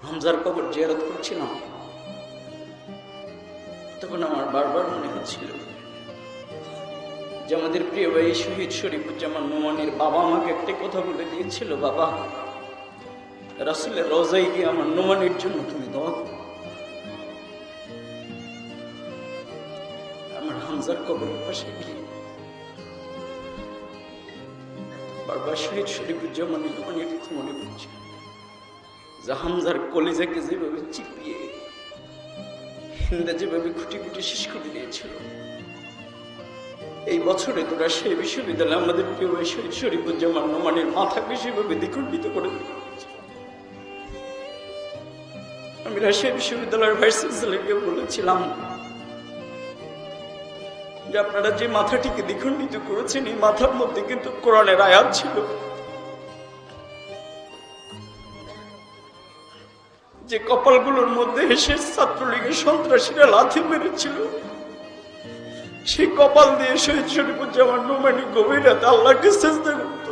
হামজার কবর জিয়ারত করছিলাম, তখন আমার বারবার মনে হচ্ছিল যে আমাদের প্রিয় ভাই শহীদ শরীফুজ্জামান নোমানীর বাবা আমাকে একটা কথা বলে দিয়েছিল, বাবা রাসূলের রওজায় গিয়ে আমার নোমানীর জন্য তুমি দোয়া করো। আমার হামজার কবরের পাশে গিয়ে বারবার শহীদ শরীফুজ্জামান নোমানীর কথা মনে পড়ছে, যে হামজার কলিজাকে যেভাবে চিপিয়ে হিন্দা যেভাবে খুঁটি খুঁটি শেষ করে দিয়েছিল। এই বছরে তোরা সেই বিশ্ববিদ্যালয়ে আমাদের প্রিয় ভাই শহীদ শরীফুজ্জামান নোমানীর মাথাকে সেভাবে দ্বিখণ্ডিত করে দিয়েছে। আমি রাজশাহী বিশ্ববিদ্যালয়ের ভাইস চ্যান্সেলরকে বলেছিলাম যে আপনারা যে মাথাটিকে দ্বিখণ্ডিত করেছেন, এই মাথার মধ্যে কিন্তু কোরআনের আয়াত ছিল, যে কপালগুলোর মধ্যে এসে ছাত্রলীগের সন্ত্রাসীরা লাথি মেরেছিল, সেই কপাল দিয়ে শহীদ শরীফুজ্জামান নোমানী গভীর রাতে আল্লাহকে সিজদা করত।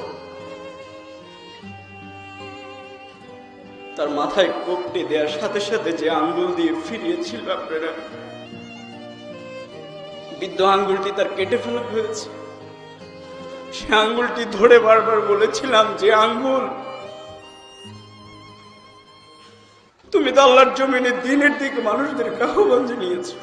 তার মাথায় কোপটি দেওয়ার সাথে সাথে যে আঙ্গুল দিয়ে ফিরিয়েছিল, আপনারা বৃদ্ধ আঙ্গুলটি তার কেটে ফেলা হয়েছে। সে আঙ্গুলটি ধরে বারবার বলেছিলাম যে আঙ্গুল, তুমি তো আল্লাহর জমিনে দিনের দিকে মানুষদেরকে আহ্বান জানিয়েছো,